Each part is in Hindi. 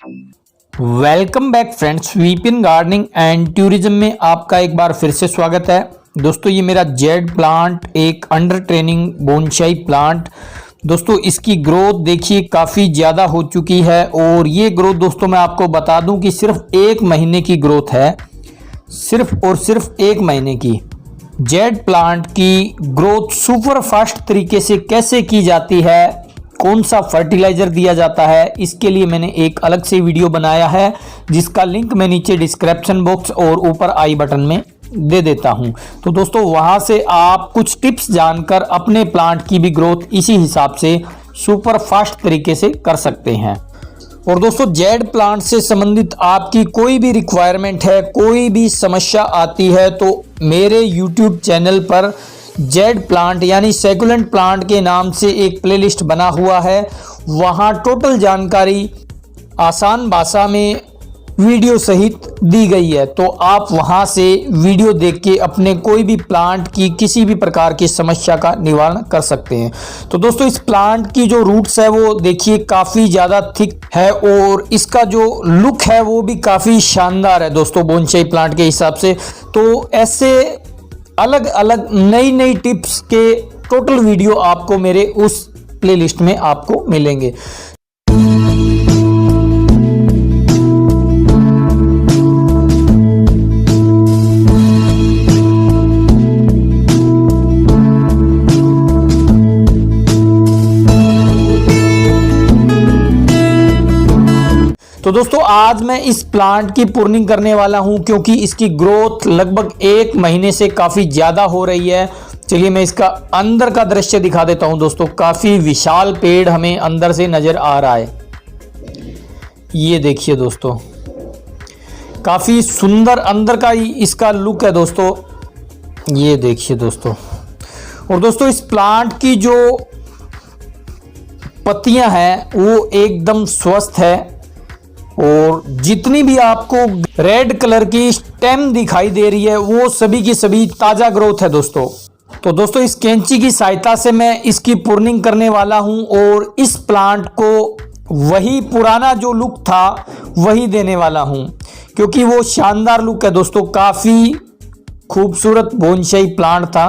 Welcome back friends, Vipin gardening and tourism में आपका एक बार फिर से स्वागत है। दोस्तों ये मेरा जेड प्लांट एक अंडर ट्रेनिंग बोनसाई प्लांट, दोस्तों इसकी ग्रोथ देखिए काफ़ी ज़्यादा हो चुकी है। और ये ग्रोथ दोस्तों मैं आपको बता दूं कि सिर्फ 1 महीने की ग्रोथ है, सिर्फ और सिर्फ 1 महीने की। जेड प्लांट की ग्रोथ सुपर फास्ट तरीके से कैसे की जाती है, कौन सा फर्टिलाइजर दिया जाता है, इसके लिए मैंने एक अलग से वीडियो बनाया है जिसका लिंक मैं नीचे डिस्क्रिप्शन बॉक्स और ऊपर आई बटन में दे देता हूं। तो दोस्तों वहां से आप कुछ टिप्स जानकर अपने प्लांट की भी ग्रोथ इसी हिसाब से सुपर फास्ट तरीके से कर सकते हैं। और दोस्तों जेड प्लांट से संबंधित आपकी कोई भी रिक्वायरमेंट है, कोई भी समस्या आती है तो मेरे यूट्यूब चैनल पर जेड प्लांट यानी सैकुलेंट प्लांट के नाम से एक प्लेलिस्ट बना हुआ है। वहाँ टोटल जानकारी आसान भाषा में वीडियो सहित दी गई है, तो आप वहाँ से वीडियो देख के अपने कोई भी प्लांट की किसी भी प्रकार की समस्या का निवारण कर सकते हैं। तो दोस्तों इस प्लांट की जो रूट्स है वो देखिए काफ़ी ज़्यादा थिक है और इसका जो लुक है वो भी काफ़ी शानदार है दोस्तों बोनसाई प्लांट के हिसाब से। तो ऐसे अलग अलग नई नई टिप्स के टोटल वीडियो आपको मेरे उस प्लेलिस्ट में आपको मिलेंगे। तो दोस्तों आज मैं इस प्लांट की प्रूनिंग करने वाला हूं क्योंकि इसकी ग्रोथ लगभग 1 महीने से काफ़ी ज़्यादा हो रही है। चलिए मैं इसका अंदर का दृश्य दिखा देता हूं दोस्तों। काफ़ी विशाल पेड़ हमें अंदर से नज़र आ रहा है। ये देखिए दोस्तों, काफ़ी सुंदर अंदर का इसका लुक है दोस्तों। ये देखिए दोस्तों। और दोस्तों इस प्लांट की जो पत्तियां हैं वो एकदम स्वस्थ है और जितनी भी आपको रेड कलर की स्टेम दिखाई दे रही है वो सभी की सभी ताज़ा ग्रोथ है दोस्तों। तो दोस्तों इस कैंची की सहायता से मैं इसकी प्रूनिंग करने वाला हूं और इस प्लांट को वही पुराना जो लुक था वही देने वाला हूं क्योंकि वो शानदार लुक है दोस्तों। काफ़ी खूबसूरत बोनसाई प्लांट था।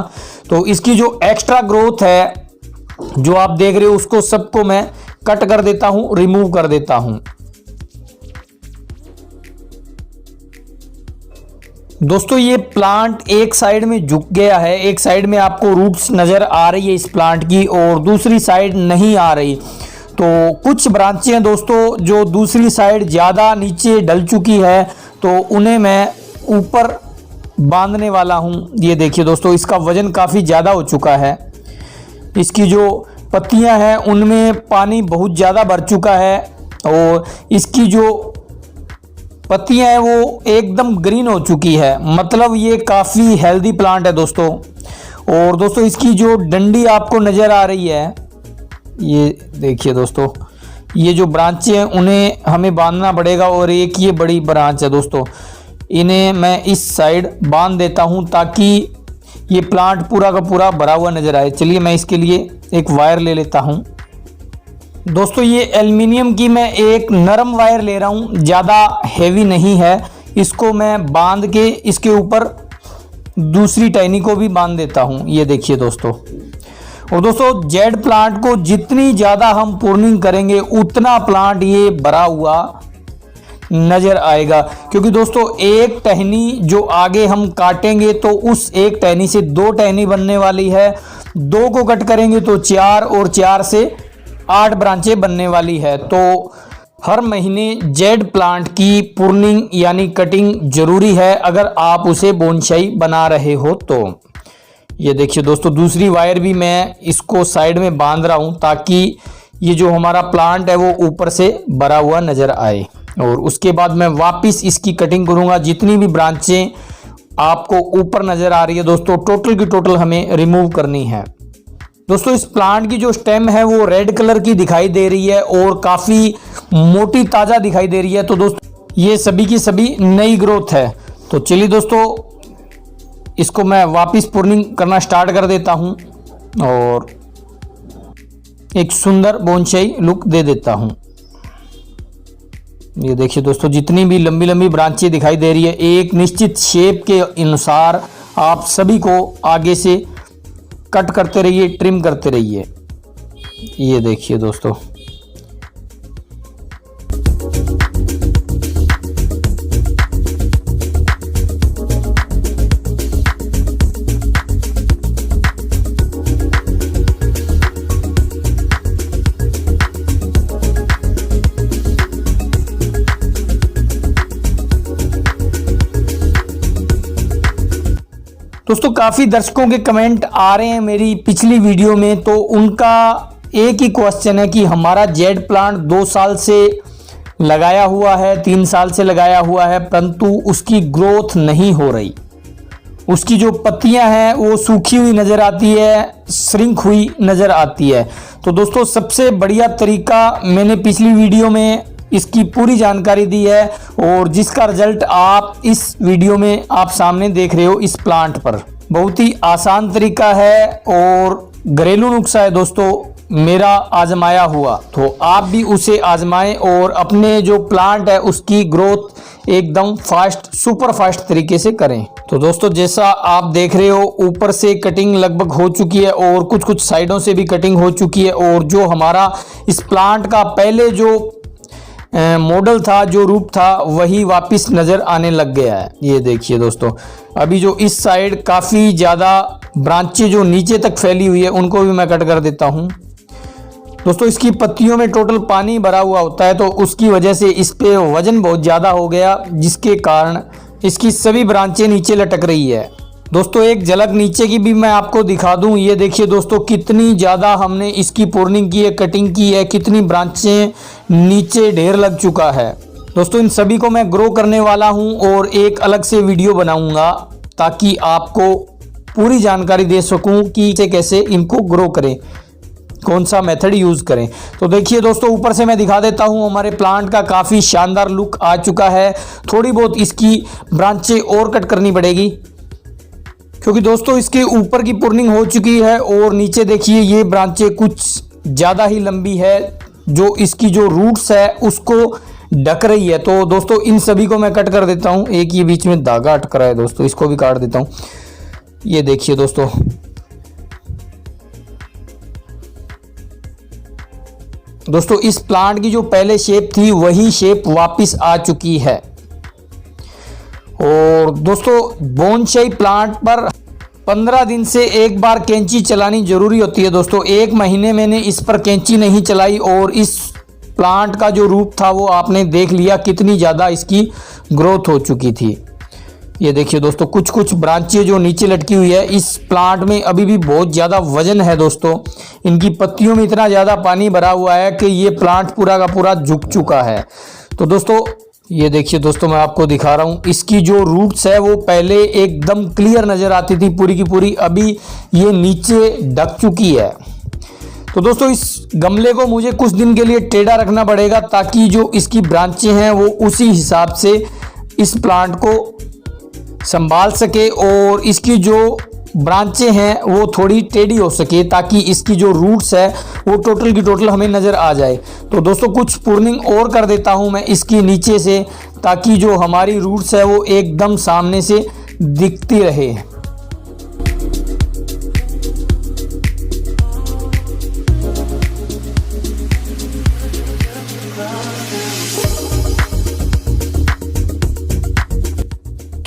तो इसकी जो एक्स्ट्रा ग्रोथ है जो आप देख रहे हो उसको सबको मैं कट कर देता हूं, रिमूव कर देता हूं। दोस्तों ये प्लांट एक साइड में झुक गया है, एक साइड में आपको रूट्स नज़र आ रही है इस प्लांट की और दूसरी साइड नहीं आ रही। तो कुछ ब्रांचें हैं दोस्तों जो दूसरी साइड ज़्यादा नीचे डल चुकी है तो उन्हें मैं ऊपर बांधने वाला हूँ। ये देखिए दोस्तों इसका वज़न काफ़ी ज़्यादा हो चुका है। इसकी जो पत्तियाँ हैं उनमें पानी बहुत ज़्यादा भर चुका है और इसकी जो पत्तियां हैं वो एकदम ग्रीन हो चुकी है, मतलब ये काफ़ी हेल्दी प्लांट है दोस्तों। और दोस्तों इसकी जो डंडी आपको नज़र आ रही है, ये देखिए दोस्तों, ये जो ब्रांचें हैं उन्हें हमें बांधना पड़ेगा और एक ये बड़ी ब्रांच है दोस्तों, इन्हें मैं इस साइड बांध देता हूं ताकि ये प्लांट पूरा का पूरा भरा हुआ नज़र आए। चलिए मैं इसके लिए एक वायर ले लेता हूँ दोस्तों। ये एल्युमिनियम की मैं एक नरम वायर ले रहा हूँ, ज़्यादा हैवी नहीं है। इसको मैं बांध के इसके ऊपर दूसरी टहनी को भी बांध देता हूँ। ये देखिए दोस्तों। और दोस्तों जेड प्लांट को जितनी ज़्यादा हम प्रूनिंग करेंगे उतना प्लांट ये भरा हुआ नज़र आएगा क्योंकि दोस्तों एक टहनी जो आगे हम काटेंगे तो उस एक टहनी से 2 टहनी बनने वाली है। 2 को कट करेंगे तो 4 और 4 से 8 ब्रांचें बनने वाली है। तो हर महीने जेड प्लांट की प्रूनिंग यानी कटिंग जरूरी है अगर आप उसे बोनसाई बना रहे हो तो। ये देखिए दोस्तों दूसरी वायर भी मैं इसको साइड में बांध रहा हूं ताकि ये जो हमारा प्लांट है वो ऊपर से भरा हुआ नज़र आए। और उसके बाद मैं वापस इसकी कटिंग करूंगा। जितनी भी ब्रांचें आपको ऊपर नज़र आ रही है दोस्तों टोटल की टोटल हमें रिमूव करनी है। दोस्तों इस प्लांट की जो स्टेम है वो रेड कलर की दिखाई दे रही है और काफ़ी मोटी ताज़ा दिखाई दे रही है। तो दोस्तों ये सभी की सभी नई ग्रोथ है। तो चलिए दोस्तों इसको मैं वापस प्रूनिंग करना स्टार्ट कर देता हूं और एक सुंदर बोनसाई लुक दे देता हूं। ये देखिए दोस्तों, जितनी भी लंबी लंबी ब्रांचें दिखाई दे रही है, एक निश्चित शेप के अनुसार आप सभी को आगे से कट करते रहिए, ट्रिम करते रहिए। ये देखिए दोस्तों, दोस्तों काफ़ी दर्शकों के कमेंट आ रहे हैं मेरी पिछली वीडियो में, तो उनका एक ही क्वेश्चन है कि हमारा जेड प्लांट 2 साल से लगाया हुआ है, 3 साल से लगाया हुआ है, परंतु उसकी ग्रोथ नहीं हो रही। उसकी जो पत्तियां हैं वो सूखी हुई नज़र आती है, श्रिंक हुई नज़र आती है। तो दोस्तों सबसे बढ़िया तरीका मैंने पिछली वीडियो में इसकी पूरी जानकारी दी है, और जिसका रिजल्ट आप इस वीडियो में आप सामने देख रहे हो इस प्लांट पर। बहुत ही आसान तरीका है और घरेलू नुस्खा है दोस्तों, मेरा आजमाया हुआ, तो आप भी उसे आजमाएं और अपने जो प्लांट है उसकी ग्रोथ एकदम फास्ट, सुपर फास्ट तरीके से करें। तो दोस्तों जैसा आप देख रहे हो, ऊपर से कटिंग लगभग हो चुकी है और कुछ कुछ साइडों से भी कटिंग हो चुकी है, और जो हमारा इस प्लांट का पहले जो मॉडल था, जो रूप था, वही वापस नज़र आने लग गया है। ये देखिए दोस्तों, अभी जो इस साइड काफ़ी ज़्यादा ब्रांचें जो नीचे तक फैली हुई है उनको भी मैं कट कर देता हूँ। दोस्तों इसकी पत्तियों में टोटल पानी भरा हुआ होता है, तो उसकी वजह से इस पे वजन बहुत ज़्यादा हो गया, जिसके कारण इसकी सभी ब्रांचें नीचे लटक रही है। दोस्तों एक झलक नीचे की भी मैं आपको दिखा दूं। ये देखिए दोस्तों, कितनी ज़्यादा हमने इसकी प्रूनिंग की है, कटिंग की है, कितनी ब्रांचें नीचे ढेर लग चुका है। दोस्तों इन सभी को मैं ग्रो करने वाला हूं और एक अलग से वीडियो बनाऊंगा, ताकि आपको पूरी जानकारी दे सकूं कि कैसे इनको ग्रो करें, कौन सा मेथड यूज़ करें। तो देखिए दोस्तों, ऊपर से मैं दिखा देता हूं, हमारे प्लांट का काफ़ी शानदार लुक आ चुका है। थोड़ी बहुत इसकी ब्रांचें और कट करनी पड़ेगी, क्योंकि दोस्तों इसके ऊपर की प्रूनिंग हो चुकी है, और नीचे देखिए ये ब्रांचें कुछ ज़्यादा ही लंबी है, जो इसकी जो रूट्स है उसको ढक रही है। तो दोस्तों इन सभी को मैं कट कर देता हूं। एक ये बीच में धागा अटक रहा है दोस्तों, इसको भी काट देता हूं। ये देखिए दोस्तों, इस प्लांट की जो पहले शेप थी वही शेप वापस आ चुकी है। और दोस्तों बोनसाई प्लांट पर 15 दिन से एक बार कैंची चलानी जरूरी होती है दोस्तों। 1 महीने मैंने इस पर कैंची नहीं चलाई, और इस प्लांट का जो रूप था वो आपने देख लिया, कितनी ज़्यादा इसकी ग्रोथ हो चुकी थी। ये देखिए दोस्तों, कुछ कुछ ब्रांचें जो नीचे लटकी हुई है, इस प्लांट में अभी भी बहुत ज़्यादा वजन है दोस्तों। इनकी पत्तियों में इतना ज़्यादा पानी भरा हुआ है कि ये प्लांट पूरा का पूरा झुक चुका है। तो दोस्तों ये देखिए दोस्तों, मैं आपको दिखा रहा हूँ, इसकी जो रूट्स है वो पहले एकदम क्लियर नज़र आती थी पूरी की पूरी, अभी ये नीचे ढक चुकी है। तो दोस्तों इस गमले को मुझे कुछ दिन के लिए टेढ़ा रखना पड़ेगा, ताकि जो इसकी ब्रांचें हैं वो उसी हिसाब से इस प्लांट को संभाल सके, और इसकी जो ब्रांचें हैं वो थोड़ी टेढ़ी हो सके, ताकि इसकी जो रूट्स है वो टोटल की टोटल हमें नज़र आ जाए। तो दोस्तों कुछ प्रूनिंग और कर देता हूं मैं इसकी नीचे से, ताकि जो हमारी रूट्स है वो एकदम सामने से दिखती रहे।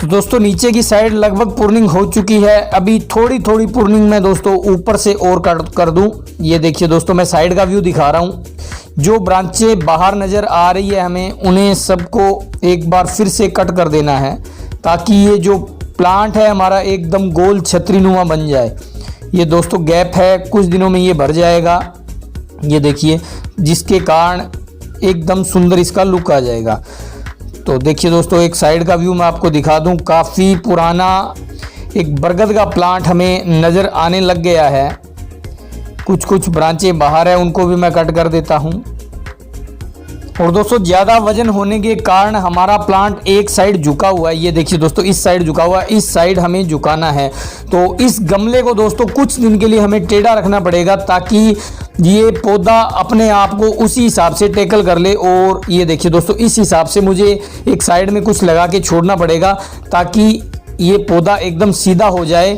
तो दोस्तों नीचे की साइड लगभग प्रूनिंग हो चुकी है, अभी थोड़ी थोड़ी प्रूनिंग मैं दोस्तों ऊपर से और कर दूं। ये देखिए दोस्तों, मैं साइड का व्यू दिखा रहा हूं। जो ब्रांचें बाहर नज़र आ रही है हमें उन्हें सबको एक बार फिर से कट कर देना है, ताकि ये जो प्लांट है हमारा एकदम गोल छतरीनुमा बन जाए। ये दोस्तों गैप है, कुछ दिनों में ये भर जाएगा, ये देखिए, जिसके कारण एकदम सुंदर इसका लुक आ जाएगा। तो देखिए दोस्तों, एक साइड का व्यू मैं आपको दिखा दूं। काफ़ी पुराना एक बरगद का प्लांट हमें नज़र आने लग गया है। कुछ कुछ ब्रांचें बाहर है, उनको भी मैं कट कर देता हूं। और दोस्तों ज़्यादा वजन होने के कारण हमारा प्लांट एक साइड झुका हुआ है। ये देखिए दोस्तों, इस साइड झुका हुआ है, इस साइड हमें झुकाना है। तो इस गमले को दोस्तों कुछ दिन के लिए हमें टेढ़ा रखना पड़ेगा ताकि ये पौधा अपने आप को उसी हिसाब से टैकल कर ले। और ये देखिए दोस्तों, इस हिसाब से मुझे एक साइड में कुछ लगा के छोड़ना पड़ेगा ताकि ये पौधा एकदम सीधा हो जाए।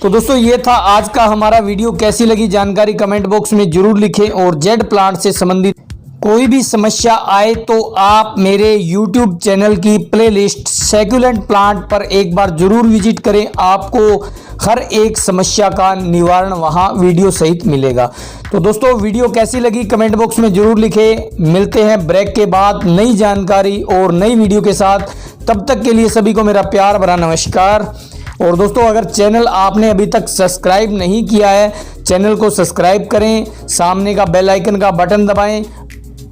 तो दोस्तों ये था आज का हमारा वीडियो। कैसी लगी जानकारी कमेंट बॉक्स में जरूर लिखें। और जेड प्लांट से संबंधित कोई भी समस्या आए तो आप मेरे YouTube चैनल की प्लेलिस्ट सैकुलेंट प्लांट पर एक बार जरूर विजिट करें। आपको हर एक समस्या का निवारण वहां वीडियो सहित मिलेगा। तो दोस्तों वीडियो कैसी लगी कमेंट बॉक्स में जरूर लिखें। मिलते हैं ब्रेक के बाद नई जानकारी और नई वीडियो के साथ। तब तक के लिए सभी को मेरा प्यार भरा नमस्कार। और दोस्तों अगर चैनल आपने अभी तक सब्सक्राइब नहीं किया है, चैनल को सब्सक्राइब करें, सामने का बेल आइकन का बटन दबाएं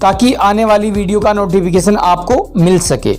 ताकि आने वाली वीडियो का नोटिफिकेशन आपको मिल सके।